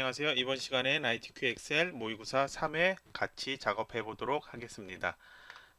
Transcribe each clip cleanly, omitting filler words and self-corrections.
안녕하세요. 이번 시간엔 ITQ 엑셀 모의고사 3회 같이 작업해 보도록 하겠습니다.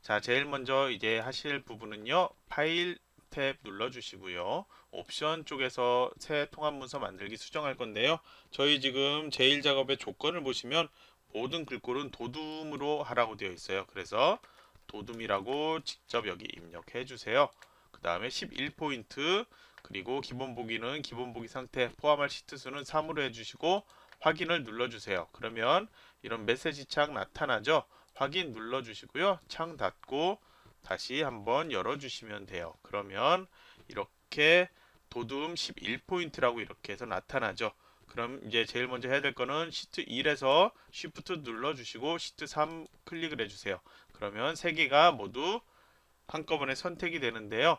자, 제일 먼저 이제 하실 부분은요. 파일 탭 눌러 주시고요. 옵션 쪽에서 새 통합 문서 만들기 수정할 건데요. 저희 지금 제일 작업의 조건을 보시면 모든 글꼴은 도둠으로 하라고 되어 있어요. 그래서 도둠이라고 직접 여기 입력해 주세요. 그 다음에 11포인트 그리고 기본 보기는 기본 보기 상태 포함할 시트 수는 3으로 해주시고 확인을 눌러주세요. 그러면 이런 메시지 창 나타나죠. 확인 눌러주시고요. 창 닫고 다시 한번 열어주시면 돼요. 그러면 이렇게 도둠 11포인트라고 이렇게 해서 나타나죠. 그럼 이제 제일 먼저 해야 될 거는 시트 1에서 Shift 눌러주시고 시트 3 클릭을 해주세요. 그러면 세 개가 모두 한꺼번에 선택이 되는데요.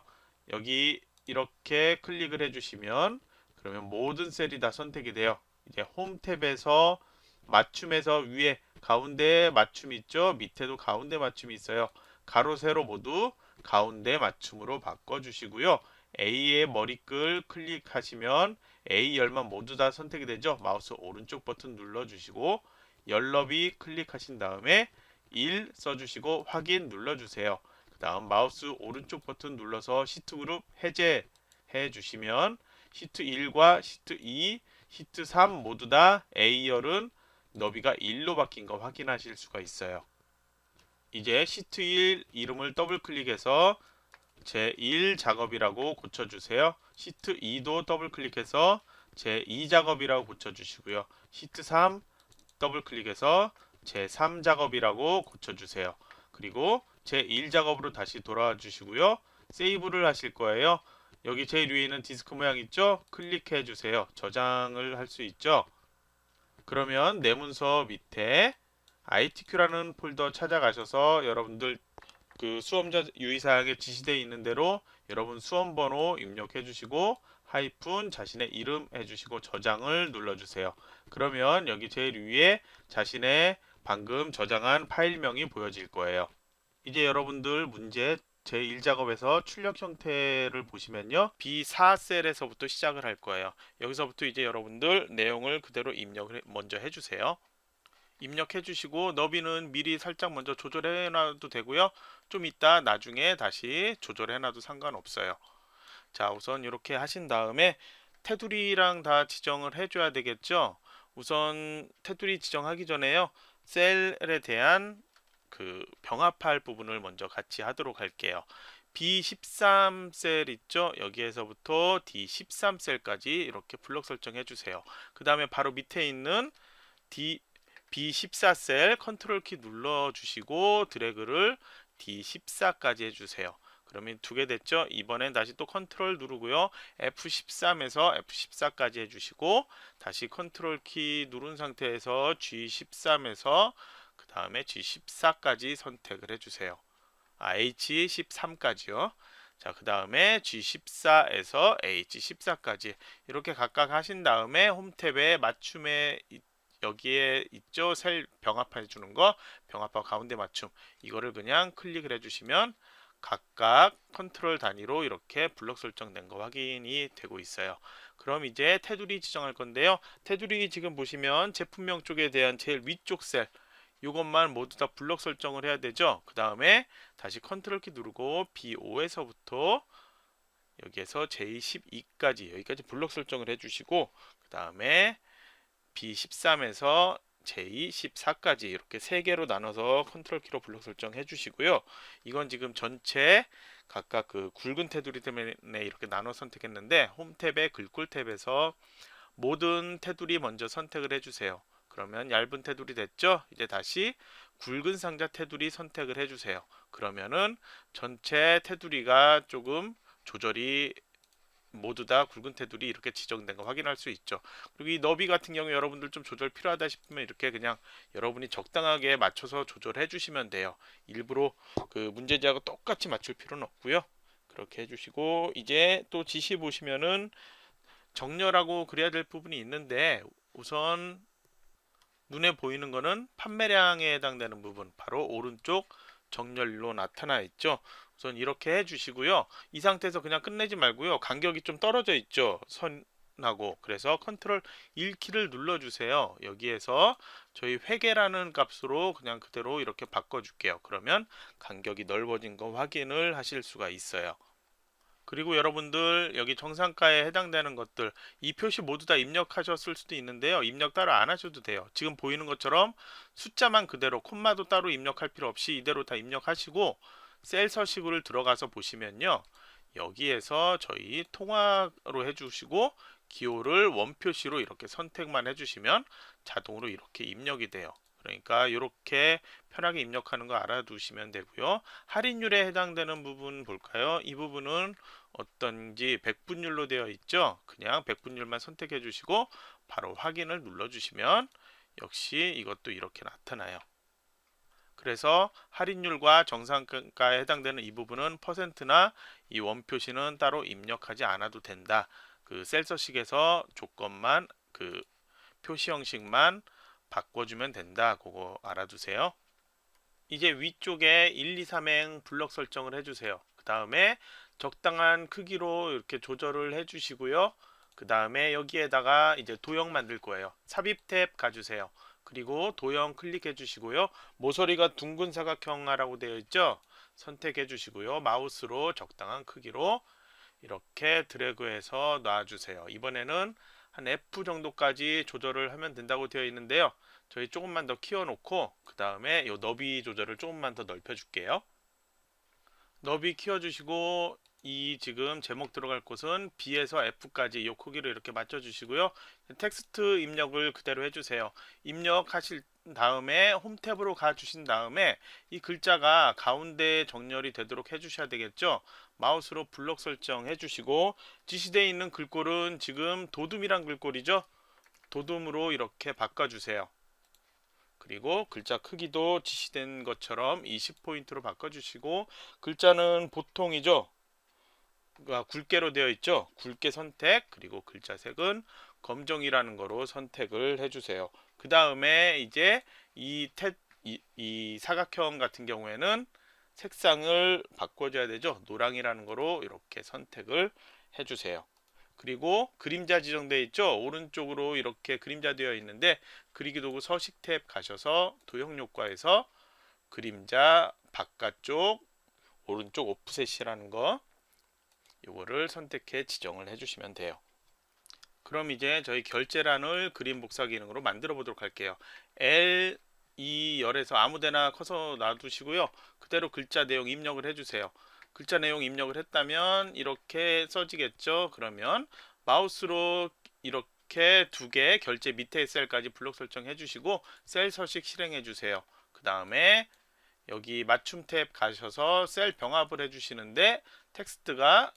여기 이렇게 클릭을 해주시면 그러면 모든 셀이 다 선택이 돼요. 이제 홈 탭에서 맞춤에서 위에 가운데 맞춤 있죠? 밑에도 가운데 맞춤이 있어요. 가로 세로 모두 가운데 맞춤으로 바꿔주시고요. A의 머리글 클릭하시면 A 열만 모두 다 선택이 되죠. 마우스 오른쪽 버튼 눌러주시고 열너비 클릭하신 다음에 1 써주시고 확인 눌러주세요. 그 다음 마우스 오른쪽 버튼 눌러서 시트 그룹 해제해 주시면 시트 1과 시트 2, 시트 3 모두 다 A열은 너비가 1로 바뀐 거 확인하실 수가 있어요. 이제 시트 1 이름을 더블 클릭해서 제1 작업이라고 고쳐주세요. 시트 2도 더블 클릭해서 제2 작업이라고 고쳐주시고요. 시트 3 더블 클릭해서 제3 작업이라고 고쳐주세요. 그리고 제1 작업으로 다시 돌아와 주시고요. 세이브를 하실 거예요. 여기 제일 위에 있는 디스크 모양 있죠? 클릭해 주세요. 저장을 할 수 있죠? 그러면 내 문서 밑에 ITQ라는 폴더 찾아가셔서 여러분들 그 수험자 유의사항에 지시되어 있는 대로 여러분 수험번호 입력해 주시고 하이픈 자신의 이름 해주시고 저장을 눌러주세요. 그러면 여기 제일 위에 자신의 방금 저장한 파일명이 보여질 거예요. 이제 여러분들 문제 제1작업에서 출력 형태를 보시면요. B4셀에서부터 시작을 할 거예요. 여기서부터 이제 여러분들 내용을 그대로 입력을 먼저 해주세요. 입력해 주시고 너비는 미리 살짝 먼저 조절해 놔도 되고요. 좀 이따 나중에 다시 조절해 놔도 상관없어요. 자, 우선 이렇게 하신 다음에 테두리랑 다 지정을 해줘야 되겠죠. 우선 테두리 지정하기 전에요. 셀에 대한 그 병합할 부분을 먼저 같이 하도록 할게요. B13셀 있죠? 여기에서부터 D13셀까지 이렇게 블록 설정해 주세요. 그 다음에 바로 밑에 있는 B14셀 컨트롤 키 눌러 주시고 드래그를 D14까지 해주세요. 그러면 두 개 됐죠? 이번엔 다시 또 컨트롤 누르고요. F13에서 F14까지 해주시고 다시 컨트롤 키 누른 상태에서 G13에서 그 다음에 G14까지 선택을 해주세요. H13까지요. 자, 그 다음에 G14에서 H14까지 이렇게 각각 하신 다음에 홈 탭에 맞춤에 여기에 있죠? 셀 병합해 주는 거, 병합과 가운데 맞춤. 이거를 그냥 클릭을 해주시면 각각 컨트롤 단위로 이렇게 블록 설정된 거 확인이 되고 있어요. 그럼 이제 테두리 지정할 건데요. 테두리 지금 보시면 제품명 쪽에 대한 제일 위쪽 셀 이것만 모두 다 블록 설정을 해야 되죠. 그 다음에 다시 컨트롤 키 누르고 B5에서부터 여기에서 J12까지 여기까지 블록 설정을 해주시고 그 다음에 B13에서 J14까지 이렇게 세 개로 나눠서 컨트롤 키로 블록 설정해 주시고요. 이건 지금 전체 각각 그 굵은 테두리 때문에 이렇게 나눠 선택했는데 홈 탭의 글꼴 탭에서 모든 테두리 먼저 선택을 해주세요. 그러면 얇은 테두리 됐죠? 이제 다시 굵은 상자 테두리 선택을 해주세요. 그러면은 전체 테두리가 조금 조절이 모두 다 굵은 테두리 이렇게 지정된 거 확인할 수 있죠. 그리고 이 너비 같은 경우 여러분들 좀 조절 필요하다 싶으면 이렇게 그냥 여러분이 적당하게 맞춰서 조절해 주시면 돼요. 일부러 그 문제지하고 똑같이 맞출 필요는 없고요. 그렇게 해주시고 이제 또 지시 보시면은 정렬하고 그래야 될 부분이 있는데 우선 눈에 보이는 거는 판매량에 해당되는 부분 바로 오른쪽 정렬로 나타나 있죠. 우선 이렇게 해주시고요. 이 상태에서 그냥 끝내지 말고요. 간격이 좀 떨어져 있죠. 선 나고 그래서 컨트롤 1키를 눌러주세요. 여기에서 저희 회계라는 값으로 그냥 그대로 이렇게 바꿔줄게요. 그러면 간격이 넓어진 거 확인을 하실 수가 있어요. 그리고 여러분들 여기 정상가에 해당되는 것들 이 표시 모두 다 입력하셨을 수도 있는데요. 입력 따로 안 하셔도 돼요. 지금 보이는 것처럼 숫자만 그대로 콤마도 따로 입력할 필요 없이 이대로 다 입력하시고 셀 서식을 들어가서 보시면요. 여기에서 저희 통화로 해주시고 기호를 원표시로 이렇게 선택만 해주시면 자동으로 이렇게 입력이 돼요. 그러니까 이렇게 편하게 입력하는 거 알아두시면 되고요. 할인율에 해당되는 부분 볼까요? 이 부분은 어떤지 백분율로 되어 있죠. 그냥 백분율만 선택해 주시고 바로 확인을 눌러 주시면 역시 이것도 이렇게 나타나요. 그래서 할인율과 정상가에 해당되는 이 부분은 퍼센트나 이 원표시는 따로 입력하지 않아도 된다. 그 셀서식에서 조건만 그 표시 형식만 바꿔주면 된다. 그거 알아두세요. 이제 위쪽에 1, 2, 3행 블럭 설정을 해주세요. 그 다음에 적당한 크기로 이렇게 조절을 해주시고요. 그 다음에 여기에다가 이제 도형 만들 거예요. 삽입 탭 가주세요. 그리고 도형 클릭해 주시고요. 모서리가 둥근 사각형이라고 되어 있죠. 선택해 주시고요. 마우스로 적당한 크기로 이렇게 드래그해서 놔주세요. 이번에는 한 F 정도까지 조절을 하면 된다고 되어 있는데요. 저희 조금만 더 키워놓고 그 다음에 이 너비 조절을 조금만 더 넓혀줄게요. 너비 키워주시고 이 지금 제목 들어갈 곳은 B에서 F까지 이 크기로 이렇게 맞춰주시고요. 텍스트 입력을 그대로 해주세요. 입력하실 다음에 홈 탭으로 가주신 다음에 이 글자가 가운데 정렬이 되도록 해주셔야 되겠죠. 마우스로 블록 설정해 주시고 지시되어 있는 글꼴은 지금 도둠이란 글꼴이죠. 도둠으로 이렇게 바꿔주세요. 그리고 글자 크기도 지시된 것처럼 20포인트로 바꿔주시고 글자는 보통이죠. 굵게로 되어 있죠. 굵게 선택 그리고 글자 색은 검정이라는 거로 선택을 해주세요. 그 다음에 이제 이 사각형 같은 경우에는 색상을 바꿔줘야 되죠. 노랑이라는 거로 이렇게 선택을 해주세요. 그리고 그림자 지정되어 있죠. 오른쪽으로 이렇게 그림자 되어 있는데 그리기 도구 서식 탭 가셔서 도형 효과에서 그림자 바깥쪽 오른쪽 오프셋이라는 거 요거를 선택해 지정을 해주시면 돼요. 그럼 이제 저희 결제란을 그림 복사 기능으로 만들어 보도록 할게요. L 이 열에서 아무데나 커서 놔두시고요. 그대로 글자 내용 입력을 해주세요. 글자 내용 입력을 했다면 이렇게 써지겠죠. 그러면 마우스로 이렇게 두 개 결제 밑에 셀까지 블록 설정해 주시고 셀 서식 실행해 주세요. 그 다음에 여기 맞춤 탭 가셔서 셀 병합을 해주시는데 텍스트가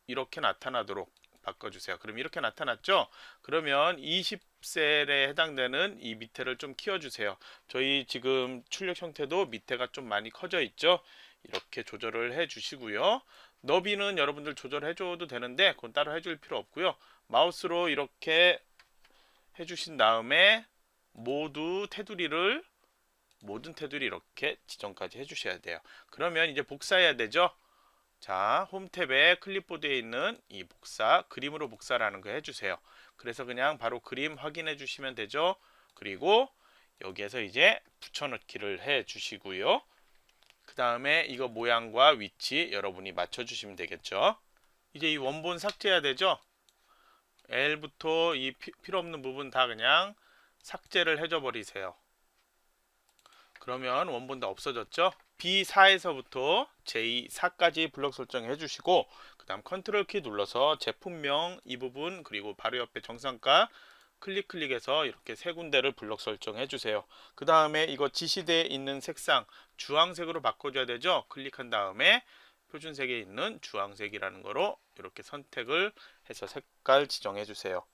이렇게 나타나도록 바꿔주세요. 그럼 이렇게 나타났죠? 그러면 20셀에 해당되는 이 밑에를 좀 키워주세요. 저희 지금 출력 형태도 밑에가 좀 많이 커져 있죠? 이렇게 조절을 해주시고요. 너비는 여러분들 조절해줘도 되는데 그건 따로 해줄 필요 없고요. 마우스로 이렇게 해주신 다음에 모든 테두리 이렇게 지정까지 해주셔야 돼요. 그러면 이제 복사해야 되죠? 자, 홈 탭에 클립보드에 있는 이 복사, 그림으로 복사라는 거 해주세요. 그래서 그냥 바로 그림 확인해 주시면 되죠. 그리고 여기에서 이제 붙여넣기를 해 주시고요. 그 다음에 이거 모양과 위치 여러분이 맞춰 주시면 되겠죠. 이제 이 원본 삭제해야 되죠. L부터 이 필요 없는 부분 다 그냥 삭제를 해줘 버리세요. 그러면 원본 다 없어졌죠. B4에서부터 J4까지 블록 설정해 주시고 그 다음 컨트롤 키 눌러서 제품명 이 부분 그리고 바로 옆에 정상가 클릭해서 이렇게 세 군데를 블록 설정해 주세요. 그 다음에 이거 지시되어 있는 색상 주황색으로 바꿔줘야 되죠. 클릭한 다음에 표준색에 있는 주황색이라는 거로 이렇게 선택을 해서 색깔 지정해 주세요.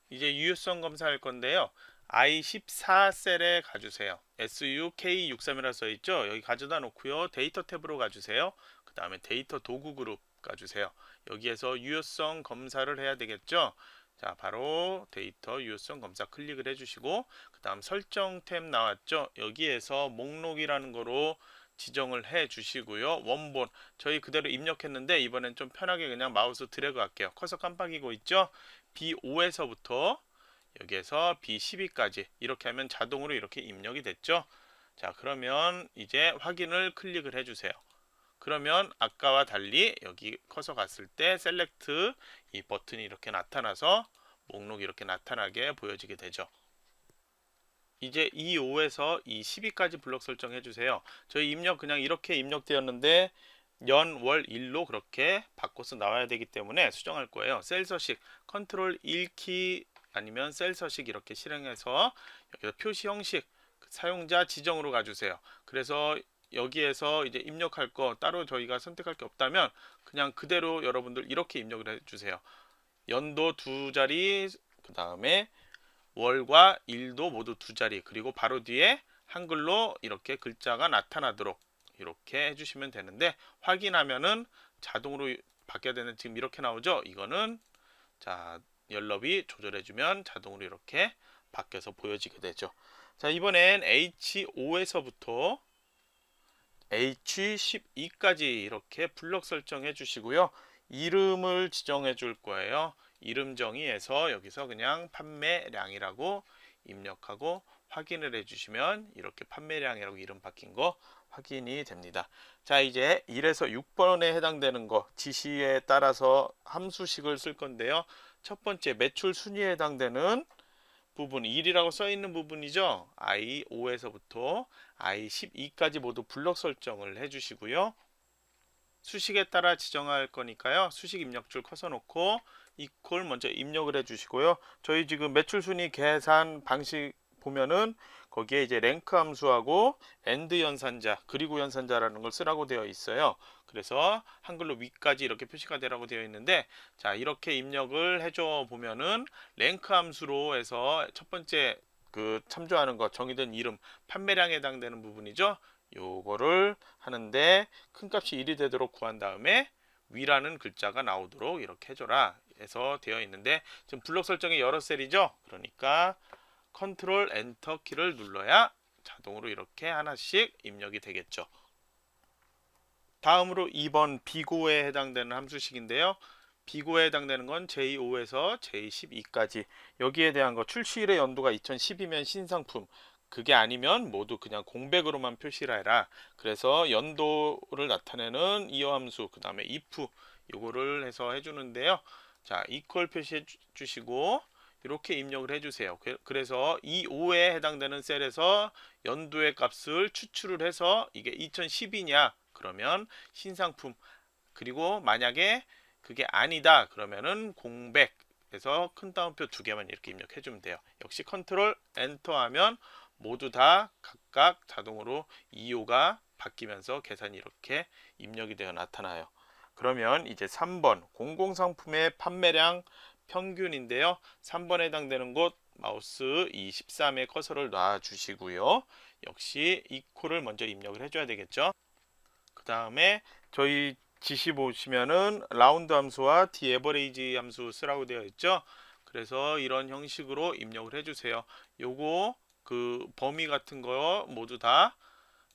이제 유효성 검사할 건데요. I14셀에 가주세요. SUK63이라 써있죠. 여기 가져다 놓고요. 데이터 탭으로 가주세요. 그 다음에 데이터 도구 그룹 가주세요. 여기에서 유효성 검사를 해야 되겠죠. 자, 바로 데이터 유효성 검사 클릭을 해주시고 그 다음 설정 탭 나왔죠. 여기에서 목록이라는 거로 지정을 해 주시고요. 원본 저희 그대로 입력했는데 이번엔 좀 편하게 그냥 마우스 드래그 할게요. 커서 깜빡이고 있죠? B5에서부터 여기에서 B12까지 이렇게 하면 자동으로 이렇게 입력이 됐죠? 자, 그러면 이제 확인을 클릭을 해주세요. 그러면 아까와 달리 여기 커서 갔을 때 셀렉트 이 버튼이 이렇게 나타나서 목록이 이렇게 나타나게 보여지게 되죠. 이제 E5에서 E12까지 블록 설정해 주세요. 저희 입력 그냥 이렇게 입력되었는데 연, 월, 일로 그렇게 바꿔서 나와야 되기 때문에 수정할 거예요. 셀 서식 컨트롤 1키 아니면 셀 서식 이렇게 실행해서 여기서 표시 형식 사용자 지정으로 가주세요. 그래서 여기에서 이제 입력할 거 따로 저희가 선택할 게 없다면 그냥 그대로 여러분들 이렇게 입력을 해주세요. 연도 두 자리, 그 다음에 월과 일도 모두 두 자리, 그리고 바로 뒤에 한글로 이렇게 글자가 나타나도록 이렇게 해주시면 되는데, 확인하면은 자동으로 바뀌어야 되는, 지금 이렇게 나오죠. 이거는 자 연럽이 조절해주면 자동으로 이렇게 바뀌어서 보여지게 되죠. 자, 이번엔 H5에서부터 H12까지 이렇게 블럭 설정해 주시고요. 이름을 지정해 줄 거예요. 이름 정의에서 여기서 그냥 판매량이라고 입력하고 확인을 해주시면 이렇게 판매량이라고 이름 바뀐 거 확인이 됩니다. 자, 이제 1에서 6번에 해당되는 거 지시에 따라서 함수식을 쓸 건데요. 첫 번째 매출 순위에 해당되는 부분 1이라고 써 있는 부분이죠. I5에서부터 I12까지 모두 블록 설정을 해 주시고요. 수식에 따라 지정할 거니까요. 수식 입력줄 커서 놓고 이퀄 먼저 입력을 해 주시고요. 저희 지금 매출 순위 계산 방식 보면은 거기에 이제 랭크 함수하고 엔드 연산자 그리고 연산자라는 걸 쓰라고 되어 있어요. 그래서 한글로 위까지 이렇게 표시가 되라고 되어 있는데, 자, 이렇게 입력을 해줘 보면은 랭크 함수로 해서 첫 번째 그 참조하는 것 정의된 이름 판매량에 해당되는 부분이죠. 요거를 하는데 큰 값이 1이 되도록 구한 다음에 위라는 글자가 나오도록 이렇게 해줘라 해서 되어 있는데, 지금 블록 설정이 여러 셀이죠. 그러니까 컨트롤 엔터 키를 눌러야 자동으로 이렇게 하나씩 입력이 되겠죠. 다음으로 2번 비고에 해당되는 함수식인데요. 비고에 해당되는 건 J5에서 J12까지 여기에 대한 거 출시일의 연도가 2010이면 신상품, 그게 아니면 모두 그냥 공백으로만 표시를 해라. 그래서 연도를 나타내는 이어 함수 그 다음에 if 요거를 해서 해주는데요. 자, equal 표시해 주시고 이렇게 입력을 해주세요. 그래서 이 5에 해당되는 셀에서 연도의 값을 추출을 해서 이게 2010이냐 그러면 신상품, 그리고 만약에 그게 아니다 그러면은 공백에서 큰 따옴표 두 개만 이렇게 입력해 주면 돼요. 역시 컨트롤 엔터 하면 모두 다 각각 자동으로 2호가 바뀌면서 계산이 이렇게 입력이 되어 나타나요. 그러면 이제 3번 공공상품의 판매량 평균인데요. 3번에 해당되는 곳 마우스 이 13에 커서를 놔 주시고요. 역시 equal을 먼저 입력을 해줘야 되겠죠. 그 다음에 저희 지시 보시면은 라운드 함수와 디에버레이지 함수 쓰라고 되어 있죠. 그래서 이런 형식으로 입력을 해주세요. 요거 그 범위 같은 거 모두 다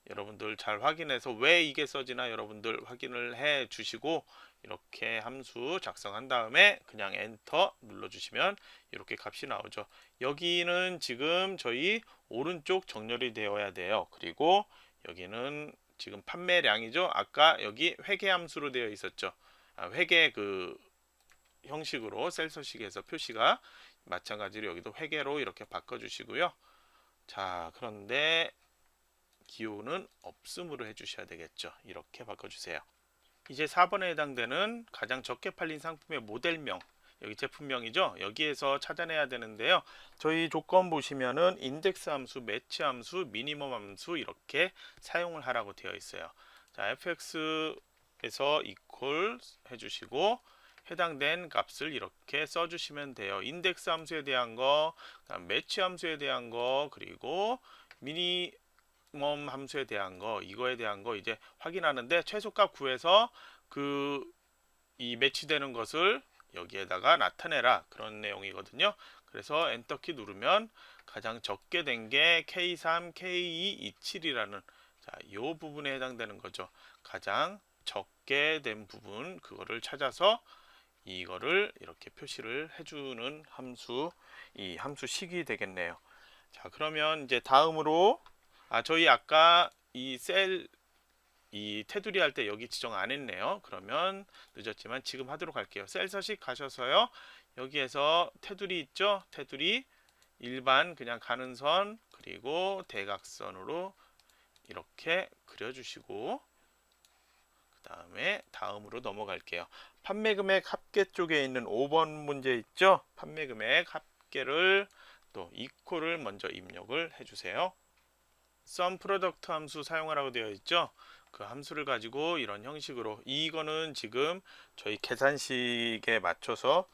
여러분들 잘 확인해서 왜 이게 써지나 여러분들 확인을 해 주시고 이렇게 함수 작성한 다음에 그냥 엔터 눌러 주시면 이렇게 값이 나오죠. 여기는 지금 저희 오른쪽 정렬이 되어야 돼요. 그리고 여기는 지금 판매량이죠. 아까 여기 회계 함수로 되어 있었죠. 회계 그 형식으로 셀 서식에서 표시가 마찬가지로 여기도 회계로 이렇게 바꿔 주시고요. 자, 그런데 기호는 없음으로 해주셔야 되겠죠. 이렇게 바꿔주세요. 이제 4번에 해당되는 가장 적게 팔린 상품의 모델명, 여기 제품명이죠. 여기에서 찾아내야 되는데요. 저희 조건 보시면은 인덱스 함수, 매치 함수, 미니멈 함수 이렇게 사용을 하라고 되어 있어요. 자, fx에서 equal 해주시고 해당된 값을 이렇게 써주시면 돼요. 인덱스 함수에 대한 거, 매치 함수에 대한 거, 그리고 미니멈 함수에 대한 거, 이거에 대한 거 이제 확인하는데 최소값 구해서 그 이 매치되는 것을 여기에다가 나타내라 그런 내용이거든요. 그래서 엔터키 누르면 가장 적게 된 게 K3, K2, 27이라는 자, 이 부분에 해당되는 거죠. 가장 적게 된 부분, 그거를 찾아서 이거를 이렇게 표시를 해주는 함수, 이 함수식이 되겠네요. 자, 그러면 이제 다음으로, 저희 아까 이 테두리 할 때 여기 지정 안 했네요. 그러면 늦었지만 지금 하도록 할게요. 셀 서식 가셔서요. 여기에서 테두리 있죠? 테두리 일반 그냥 가는 선, 그리고 대각선으로 이렇게 그려주시고, 그 다음에 다음으로 넘어갈게요. 판매 금액 합계 쪽에 있는 5번 문제 있죠? 판매 금액 합계를 또 이퀄을 먼저 입력을 해주세요. sum product 함수 사용하라고 되어 있죠? 그 함수를 가지고 이런 형식으로, 이거는 지금 저희 계산식에 맞춰서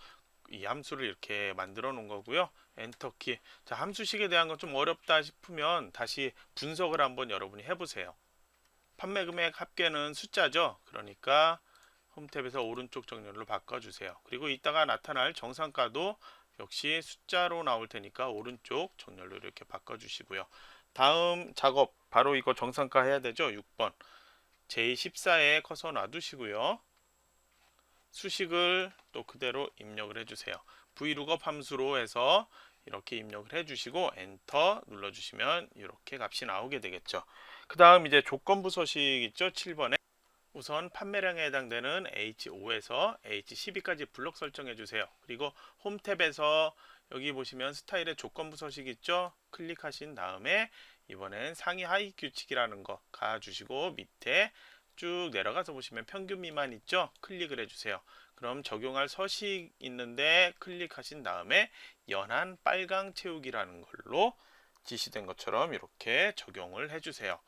이 함수를 이렇게 만들어 놓은 거고요. 엔터키. 자, 함수식에 대한 건 좀 어렵다 싶으면 다시 분석을 한번 여러분이 해보세요. 판매 금액 합계는 숫자죠. 그러니까 홈탭에서 오른쪽 정렬로 바꿔주세요. 그리고 이따가 나타날 정상가도 역시 숫자로 나올 테니까 오른쪽 정렬로 이렇게 바꿔주시고요. 다음 작업, 바로 이거 정상가 해야 되죠. 6번. j14에 커서 놔두시고요. 수식을 또 그대로 입력을 해주세요. vlookup 함수로 해서 이렇게 입력을 해주시고 엔터 눌러주시면 이렇게 값이 나오게 되겠죠. 그 다음 이제 조건부 서식 있죠. 7번에 우선 판매량에 해당되는 H5에서 H12까지 블록 설정해 주세요. 그리고 홈 탭에서 여기 보시면 스타일의 조건부 서식 있죠. 클릭하신 다음에 이번엔 상위 하위 규칙이라는 거 가주시고 밑에 쭉 내려가서 보시면 평균 미만 있죠. 클릭을 해주세요. 그럼 적용할 서식 있는데 클릭하신 다음에 연한 빨강 채우기라는 걸로 지시된 것처럼 이렇게 적용을 해주세요.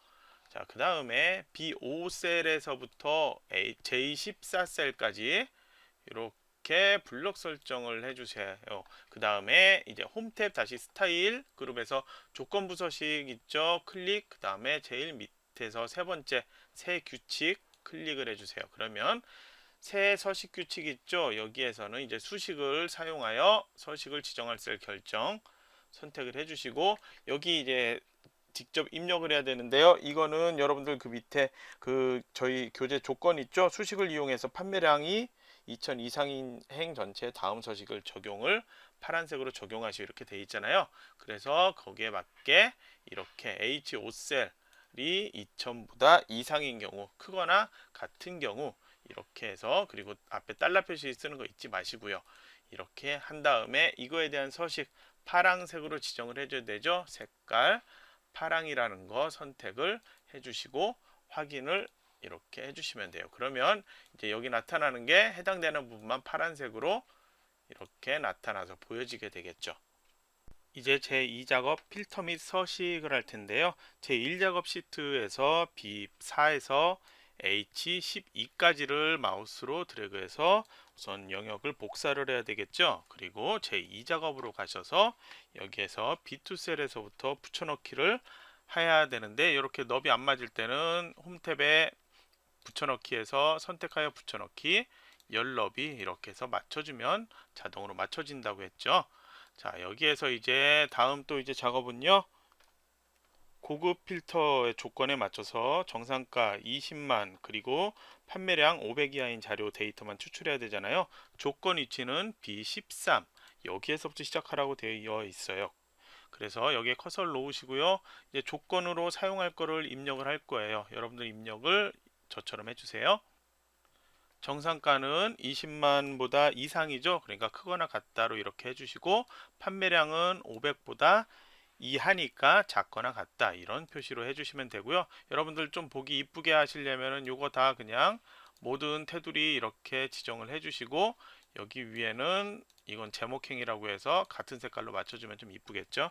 자, 그 다음에 B5셀에서부터 J14셀까지 이렇게 블록 설정을 해주세요. 그 다음에 이제 홈탭 다시 스타일 그룹에서 조건부 서식 있죠. 클릭, 그 다음에 제일 밑에서 세 번째 새 규칙 클릭을 해주세요. 그러면 새 서식 규칙 있죠. 여기에서는 이제 수식을 사용하여 서식을 지정할 셀 결정 선택을 해주시고, 여기 이제 직접 입력을 해야 되는데요. 이거는 여러분들 그 밑에 그 저희 교재 조건 있죠. 수식을 이용해서 판매량이 2000 이상인 행 전체 다음 서식을 적용을 파란색으로 적용하시오 이렇게 돼 있잖아요. 그래서 거기에 맞게 이렇게 H5셀이 2000보다 이상인 경우, 크거나 같은 경우 이렇게 해서, 그리고 앞에 달러 표시 쓰는 거 잊지 마시고요. 이렇게 한 다음에 이거에 대한 서식 파란색으로 지정을 해줘야 되죠. 색깔 파랑이라는 거 선택을 해주시고 확인을 이렇게 해주시면 돼요. 그러면 이제 여기 나타나는 게 해당되는 부분만 파란색으로 이렇게 나타나서 보여지게 되겠죠. 이제 제2작업 필터 및 서식을 할 텐데요. 제1작업 시트에서 B4에서 H12까지를 마우스로 드래그해서 우선 영역을 복사를 해야 되겠죠. 그리고 제2작업으로 가셔서 여기에서 B2셀에서부터 붙여넣기를 해야 되는데, 이렇게 너비 안 맞을 때는 홈탭에 붙여넣기에서 선택하여 붙여넣기 열 너비 이렇게 해서 맞춰주면 자동으로 맞춰진다고 했죠. 자, 여기에서 이제 다음 또 이제 작업은요. 고급 필터의 조건에 맞춰서 정상가 20만 그리고 판매량 500 이하인 자료 데이터만 추출해야 되잖아요. 조건 위치는 B13 여기에서부터 시작하라고 되어 있어요. 그래서 여기에 커서를 놓으시고요. 이제 조건으로 사용할 거를 입력을 할 거예요. 여러분들 입력을 저처럼 해주세요. 정상가는 20만보다 이상이죠. 그러니까 크거나 같다로 이렇게 해주시고, 판매량은 500보다 이하니까 작거나 같다 이런 표시로 해주시면 되고요. 여러분들 좀 보기 이쁘게 하시려면은 요거 다 그냥 모든 테두리 이렇게 지정을 해주시고, 여기 위에는 이건 제목행이라고 해서 같은 색깔로 맞춰주면 좀 이쁘겠죠.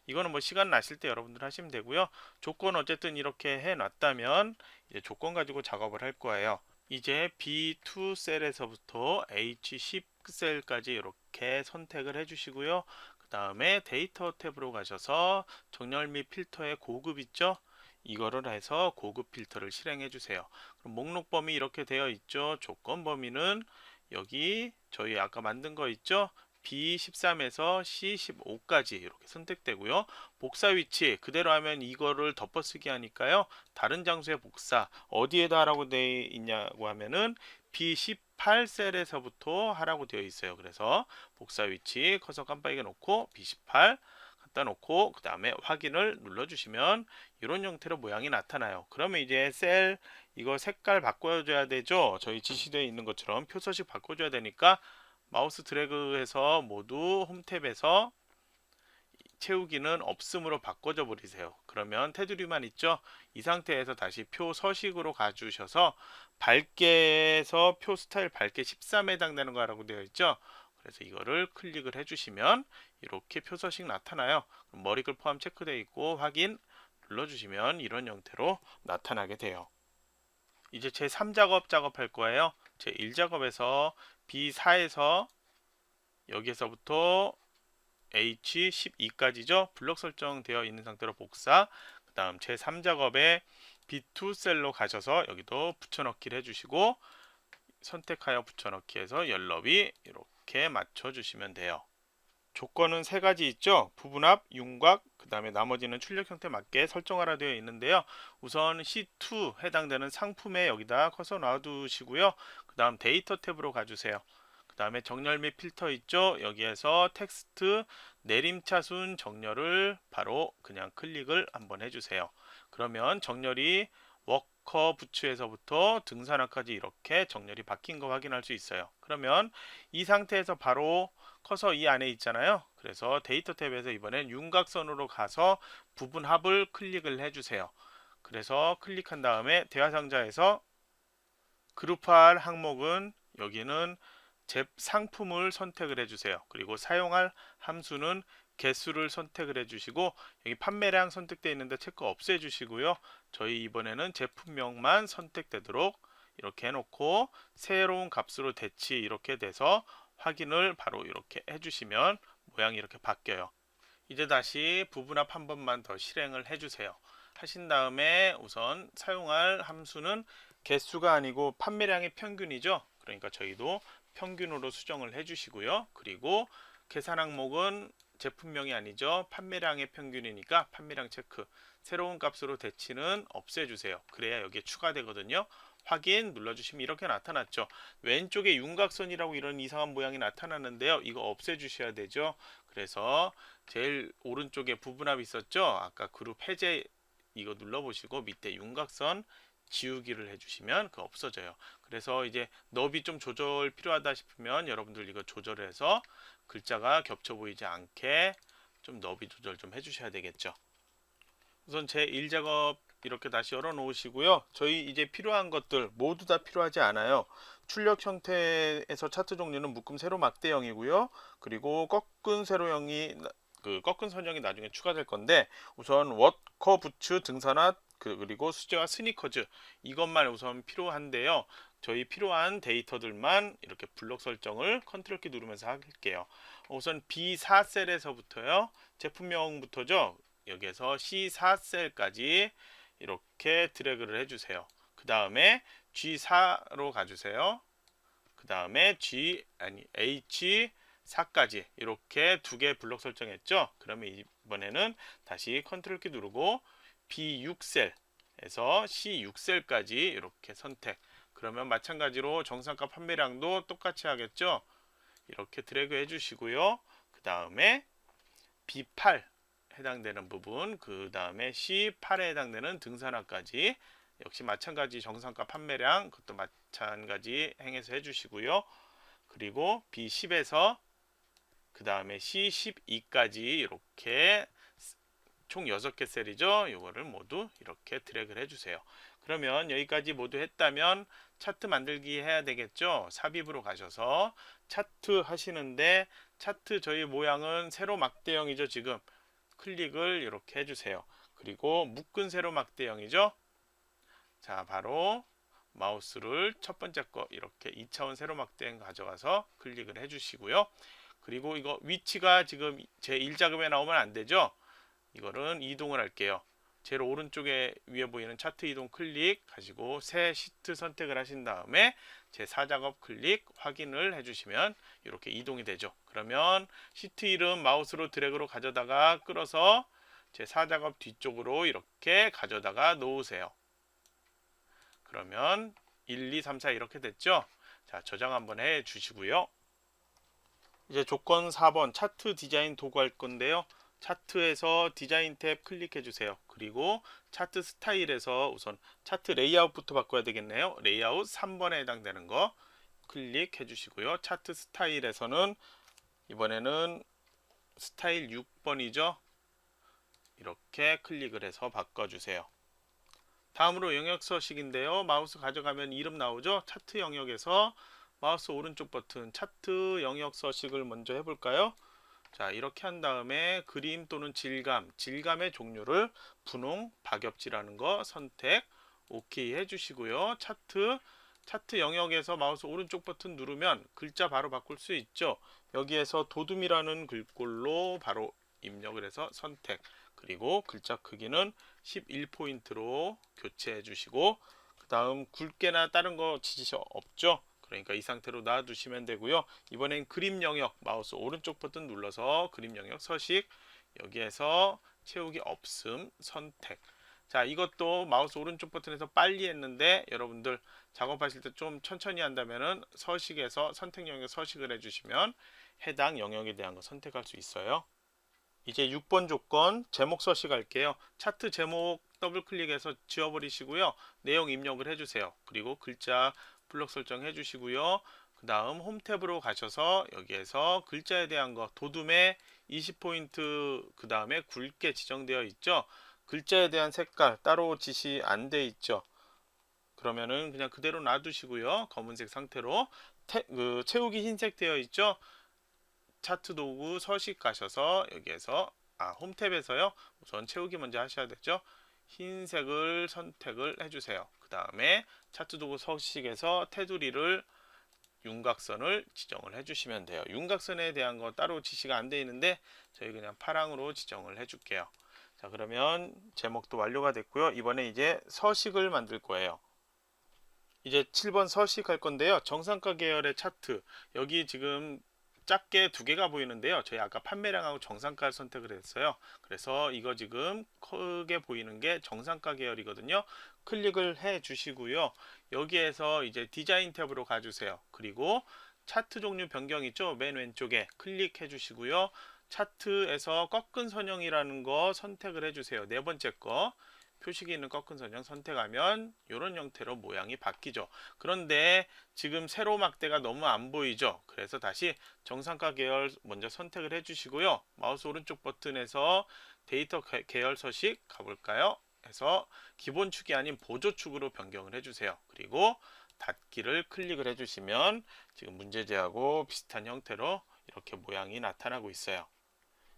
이거는 뭐 시간 나실 때 여러분들 하시면 되고요. 조건 어쨌든 이렇게 해놨다면 이제 조건 가지고 작업을 할 거예요. 이제 B2 셀에서부터 H10 셀까지 이렇게 선택을 해주시고요. 그 다음에 데이터 탭으로 가셔서 정렬 및 필터의 고급 있죠? 이거를 해서 고급 필터를 실행해 주세요. 그럼 목록 범위 이렇게 되어 있죠? 조건 범위는 여기 저희 아까 만든 거 있죠? B13에서 C15까지 이렇게 선택되고요. 복사 위치 그대로 하면 이거를 덮어쓰기 하니까요. 다른 장소에 복사 어디에다 하라고 되어 있냐고 하면은 B18 셀에서부터 하라고 되어 있어요. 그래서 복사 위치 커서 깜빡이게 놓고 B18 갖다 놓고 그 다음에 확인을 눌러주시면 이런 형태로 모양이 나타나요. 그러면 이제 셀 이거 색깔 바꿔줘야 되죠. 저희 지시되어 있는 것처럼 표서식 바꿔줘야 되니까 마우스 드래그해서 모두 홈탭에서 채우기는 없음으로 바꿔줘 버리세요. 그러면 테두리만 있죠. 이 상태에서 다시 표 서식으로 가주셔서 밝게에서 표 스타일 밝게 13에 해당되는 거라고 되어 있죠. 그래서 이거를 클릭을 해주시면 이렇게 표 서식 나타나요. 머리글 포함 체크되어 있고 확인 눌러주시면 이런 형태로 나타나게 돼요. 이제 제 3작업 작업할 거예요. 제 1작업에서 B4에서 여기에서부터 H12까지죠. 블록 설정되어 있는 상태로 복사. 그 다음 제 3작업에 B2 셀로 가셔서 여기도 붙여넣기를 해주시고 선택하여 붙여넣기 해서 연럽이 이렇게 맞춰주시면 돼요. 조건은 세 가지 있죠. 부분합, 윤곽, 그 다음에 나머지는 출력 형태 맞게 설정하라 되어 있는데요. 우선 C2 해당되는 상품에 여기다 커서 놔두시고요. 그 다음 데이터 탭으로 가주세요. 그 다음에 정렬 및 필터 있죠. 여기에서 텍스트 내림차순 정렬을 바로 그냥 클릭을 한번 해주세요. 그러면 정렬이 워커 부츠에서부터 등산화까지 이렇게 정렬이 바뀐 거 확인할 수 있어요. 그러면 이 상태에서 바로 커서 이 안에 있잖아요. 그래서 데이터 탭에서 이번엔 윤곽선으로 가서 부분합을 클릭을 해주세요. 그래서 클릭한 다음에 대화상자에서 그룹할 항목은 여기는 상품을 선택을 해주세요. 그리고 사용할 함수는 개수를 선택을 해주시고 여기 판매량 선택되어 있는데 체크 없애주시고요. 저희 이번에는 제품명만 선택되도록 이렇게 해놓고 새로운 값으로 대치 이렇게 돼서 확인을 바로 이렇게 해주시면 모양이 이렇게 바뀌어요. 이제 다시 부분합 한 번만 더 실행을 해주세요. 하신 다음에 우선 사용할 함수는 개수가 아니고 판매량의 평균이죠. 그러니까 저희도 평균으로 수정을 해주시고요. 그리고 계산 항목은 제품명이 아니죠. 판매량의 평균이니까 판매량 체크. 새로운 값으로 대치는 없애주세요. 그래야 여기에 추가되거든요. 확인 눌러주시면 이렇게 나타났죠. 왼쪽에 윤곽선이라고 이런 이상한 모양이 나타나는데요. 이거 없애주셔야 되죠. 그래서 제일 오른쪽에 부분합 있었죠. 아까 그룹 해제 이거 눌러보시고 밑에 윤곽선 지우기를 해주시면 그거 없어져요. 그래서 이제 너비 좀 조절 필요하다 싶으면 여러분들 이거 조절해서 글자가 겹쳐 보이지 않게 좀 너비 조절 좀 해주셔야 되겠죠. 우선 제 1작업 이렇게 다시 열어 놓으시고요. 저희 이제 필요한 것들 모두 다 필요하지 않아요. 출력 형태에서 차트 종류는 묶음 세로 막대형이고요. 그리고 꺾은 세로형이 꺾은 선형이 나중에 추가될 건데 우선 워커 부츠 등산화 그리고 수제화 스니커즈 이것만 우선 필요한데요. 저희 필요한 데이터들만 이렇게 블록 설정을 컨트롤 키 누르면서 할게요. 우선 B4 셀에서부터요. 제품명부터죠. 여기에서 C4셀까지 이렇게 드래그를 해주세요. 그 다음에 G4로 가주세요. 그 다음에 H4까지 이렇게 두 개 블록 설정했죠. 그러면 이번에는 다시 컨트롤 키 누르고 B6셀에서 C6셀까지 이렇게 선택. 그러면 마찬가지로 정상가 판매량도 똑같이 하겠죠. 이렇게 드래그 해주시고요. 그 다음에 B8 해당되는 부분, 그 다음에 C8에 해당되는 등산화까지 역시 마찬가지 정상가 판매량 그것도 마찬가지 행해서 해주시고요. 그리고 B10에서 그 다음에 C12까지 이렇게 총 6개 셀이죠. 이거를 모두 이렇게 드래그를 해주세요. 그러면 여기까지 모두 했다면 차트 만들기 해야 되겠죠. 삽입으로 가셔서 차트 하시는데 차트 저희 모양은 세로 막대형이죠. 지금 클릭을 이렇게 해주세요. 그리고 묶은 세로 막대형이죠. 자, 바로 마우스를 첫 번째 거 이렇게 2차원 세로 막대형 가져가서 클릭을 해주시고요. 그리고 이거 위치가 지금 제 1작업에 나오면 안 되죠. 이거는 이동을 할게요. 제일 오른쪽에 위에 보이는 차트 이동 클릭하시고 새 시트 선택을 하신 다음에 제 4작업 클릭 확인을 해주시면 이렇게 이동이 되죠. 그러면 시트 이름 마우스로 드래그로 가져다가 끌어서 제 4작업 뒤쪽으로 이렇게 가져다가 놓으세요. 그러면 1, 2, 3, 4 이렇게 됐죠. 자, 저장 한번 해 주시고요. 이제 조건 4번 차트 디자인 도구 할 건데요. 차트에서 디자인 탭 클릭해 주세요. 그리고 차트 스타일에서 우선 차트 레이아웃부터 바꿔야 되겠네요. 레이아웃 3번에 해당되는 거 클릭해 주시고요. 차트 스타일에서는 이번에는 스타일 6번이죠. 이렇게 클릭을 해서 바꿔주세요. 다음으로 영역 서식인데요. 마우스 가져가면 이름 나오죠. 차트 영역에서 마우스 오른쪽 버튼 차트 영역 서식을 먼저 해볼까요? 자, 이렇게 한 다음에 그림 또는 질감의 종류를 분홍, 박엽지라는 거 선택, 오케이 해주시고요. 차트 영역에서 마우스 오른쪽 버튼 누르면 글자 바로 바꿀 수 있죠. 여기에서 도둠이라는 글꼴로 바로 입력을 해서 선택, 그리고 글자 크기는 11포인트로 교체해 주시고, 그 다음 굵게나 다른 거 지시 없죠. 그러니까 이 상태로 놔두시면 되고요. 이번엔 그림 영역 마우스 오른쪽 버튼 눌러서 그림 영역 서식, 여기에서 채우기 없음 선택. 자, 이것도 마우스 오른쪽 버튼에서 빨리 했는데 여러분들 작업하실 때 좀 천천히 한다면은 서식에서 선택 영역 서식을 해주시면 해당 영역에 대한 거 선택할 수 있어요. 이제 6번 조건 제목 서식 할게요. 차트 제목 더블 클릭해서 지워버리시고요. 내용 입력을 해주세요. 그리고 글자 블록 설정 해주시고요. 그 다음 홈 탭으로 가셔서 여기에서 글자에 대한 거 도둠에 20포인트 그 다음에 굵게 지정되어 있죠. 글자에 대한 색깔 따로 지시 안 돼 있죠. 그러면은 그냥 그대로 놔두시고요. 검은색 상태로 채우기 흰색 되어 있죠. 차트 도구 서식 가셔서 여기에서 홈 탭에서요. 우선 채우기 먼저 하셔야 되죠. 흰색을 선택을 해주세요. 그 다음에 차트 도구 서식에서 테두리를 윤곽선을 지정을 해주시면 돼요. 윤곽선에 대한 거 따로 지시가 안 되어 있는데 저희 그냥 파랑으로 지정을 해줄게요. 자, 그러면 제목도 완료가 됐고요. 이번에 이제 서식을 만들 거예요. 이제 7번 서식 할 건데요. 정상가 계열의 차트, 여기 지금 작게 두 개가 보이는데요. 저희 아까 판매량하고 정상가를 선택을 했어요. 그래서 이거 지금 크게 보이는 게 정상가 계열이거든요. 클릭을 해 주시고요. 여기에서 이제 디자인 탭으로 가주세요. 그리고 차트 종류 변경 있죠? 맨 왼쪽에 클릭해 주시고요. 차트에서 꺾은 선형이라는 거 선택을 해 주세요. 네 번째 거. 표식이 있는 꺾은 선형 선택하면 이런 형태로 모양이 바뀌죠. 그런데 지금 세로 막대가 너무 안 보이죠. 그래서 다시 정상가 계열 먼저 선택을 해주시고요. 마우스 오른쪽 버튼에서 데이터 계열 서식 가볼까요? 해서 기본 축이 아닌 보조 축으로 변경을 해주세요. 그리고 닫기를 클릭을 해주시면 지금 문제지하고 비슷한 형태로 이렇게 모양이 나타나고 있어요.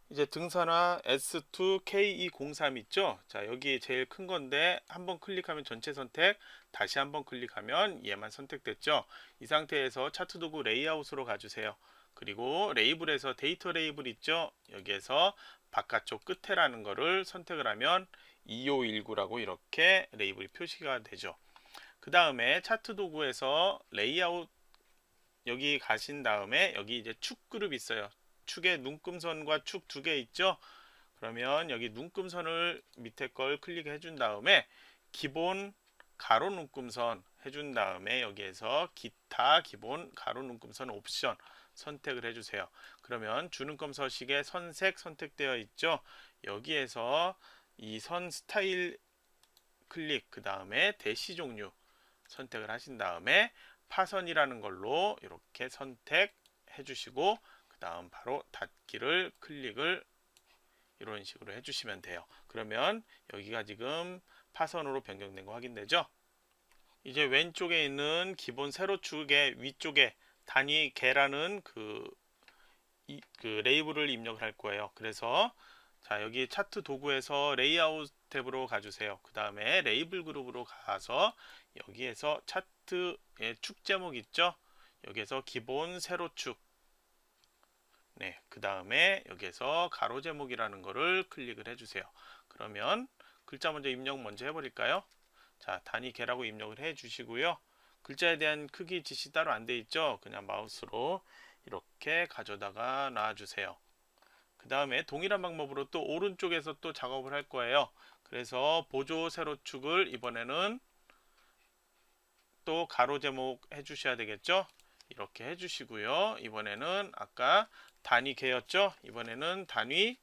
이제 등산화 S2K203 있죠? 자, 여기 제일 큰 건데 한번 클릭하면 전체 선택, 다시 한번 클릭하면 얘만 선택됐죠? 이 상태에서 차트 도구 레이아웃으로 가주세요. 그리고 레이블에서 데이터 레이블 있죠? 여기에서 바깥쪽 끝에라는 거를 선택을 하면 2519라고 이렇게 레이블이 표시가 되죠. 그 다음에 차트 도구에서 레이아웃 여기 가신 다음에 여기 이제 축 그룹 있어요. 축에 눈금선과 축 두 개 있죠. 그러면 여기 눈금선을 밑에 걸 클릭해 준 다음에 기본 가로 눈금선 해준 다음에 여기에서 기타 기본 가로 눈금선 옵션 선택을 해주세요. 그러면 주눈금 서식에 선색 선택되어 있죠. 여기에서 이 선 스타일 클릭 그 다음에 대시 종류 선택을 하신 다음에 파선이라는 걸로 이렇게 선택해 주시고 그 다음 바로 닫기를 클릭을 이런 식으로 해주시면 돼요. 그러면 여기가 지금 파선으로 변경된 거 확인되죠? 이제 왼쪽에 있는 기본 세로축의 위쪽에 단위 개라는 그 레이블을 입력을 할 거예요. 그래서 자, 여기 차트 도구에서 레이아웃 탭으로 가주세요. 그 다음에 레이블 그룹으로 가서 여기에서 차트의 축 제목 있죠? 여기에서 기본 세로축 그 다음에 여기에서 가로 제목이라는 거를 클릭을 해주세요. 그러면 글자 먼저 입력 먼저 해버릴까요? 자, 단위 개라고 입력을 해 주시고요. 글자에 대한 크기 지시 따로 안 돼 있죠? 그냥 마우스로 이렇게 가져다가 놔주세요. 그 다음에 동일한 방법으로 또 오른쪽에서 또 작업을 할 거예요. 그래서 보조 세로축을 이번에는 또 가로 제목 해주셔야 되겠죠? 이렇게 해주시고요. 이번에는 아까 단위 개였죠? 이번에는 단위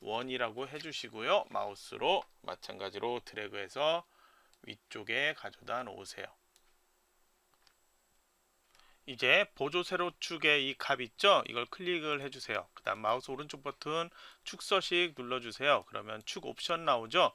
원이라고 해주시고요. 마우스로 마찬가지로 드래그해서 위쪽에 가져다 놓으세요. 이제 보조 세로축의 이 값 있죠? 이걸 클릭을 해주세요. 그 다음 마우스 오른쪽 버튼 축 서식 눌러주세요. 그러면 축 옵션 나오죠?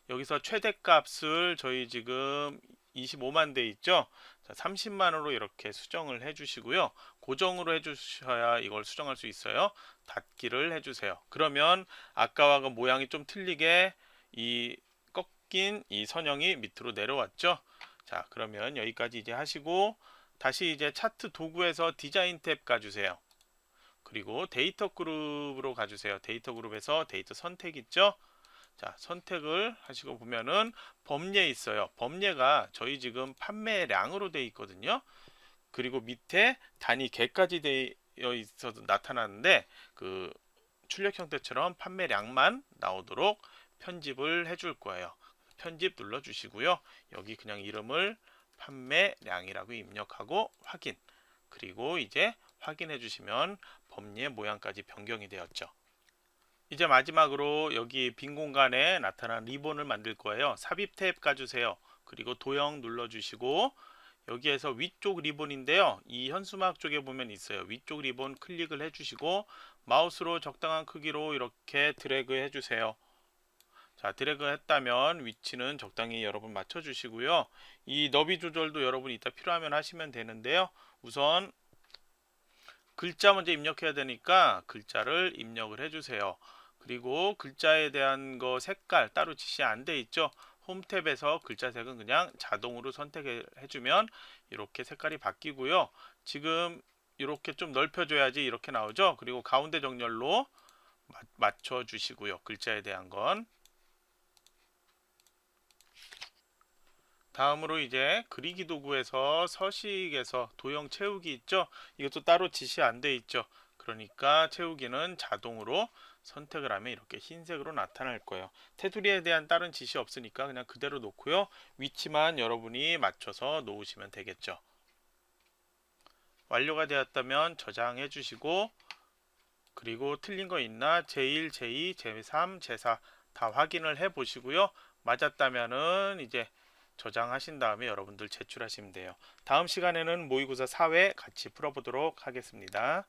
여기서 최대값을 저희 지금 25만 대 있죠? 자, 30만으로 이렇게 수정을 해주시고요. 고정으로 해주셔야 이걸 수정할 수 있어요. 닫기를 해주세요. 그러면 아까와 그 모양이 좀 틀리게 이 꺾인 이 선형이 밑으로 내려왔죠? 자, 그러면 여기까지 이제 하시고 다시 이제 차트 도구에서 디자인 탭 가주세요. 그리고 데이터 그룹으로 가주세요. 데이터 그룹에서 데이터 선택 있죠? 자, 선택을 하시고 보면은 범례 있어요. 범례가 저희 지금 판매량으로 되어 있거든요. 그리고 밑에 단위 개까지 되어 있어도 나타나는데 그 출력 형태처럼 판매량만 나오도록 편집을 해줄 거예요. 편집 눌러 주시고요. 여기 그냥 이름을 판매량이라고 입력하고 확인. 그리고 이제 확인해 주시면 범례 모양까지 변경이 되었죠. 이제 마지막으로 여기 빈 공간에 나타난 리본을 만들 거예요. 삽입 탭 가주세요. 그리고 도형 눌러주시고 여기에서 위쪽 리본인데요. 이 현수막 쪽에 보면 있어요. 위쪽 리본 클릭을 해주시고 마우스로 적당한 크기로 이렇게 드래그 해주세요. 자, 드래그 했다면 위치는 적당히 여러분 맞춰주시고요. 이 너비 조절도 여러분 이따 필요하면 하시면 되는데요. 우선 글자 먼저 입력해야 되니까 글자를 입력을 해주세요. 그리고 글자에 대한 거 색깔 따로 지시 안 돼 있죠. 홈 탭에서 글자 색은 그냥 자동으로 선택해주면 이렇게 색깔이 바뀌고요. 지금 이렇게 좀 넓혀줘야지 이렇게 나오죠. 그리고 가운데 정렬로 맞춰주시고요. 글자에 대한 건. 다음으로 이제 그리기 도구에서 서식에서 도형 채우기 있죠. 이것도 따로 지시 안 돼 있죠. 그러니까 채우기는 자동으로 선택을 하면 이렇게 흰색으로 나타날 거예요. 테두리에 대한 다른 지시 없으니까 그냥 그대로 놓고요. 위치만 여러분이 맞춰서 놓으시면 되겠죠. 완료가 되었다면 저장해 주시고 그리고 틀린 거 있나 제1, 제2, 제3, 제4 다 확인을 해 보시고요. 맞았다면은 이제 저장하신 다음에 여러분들 제출하시면 돼요. 다음 시간에는 모의고사 4회 같이 풀어보도록 하겠습니다.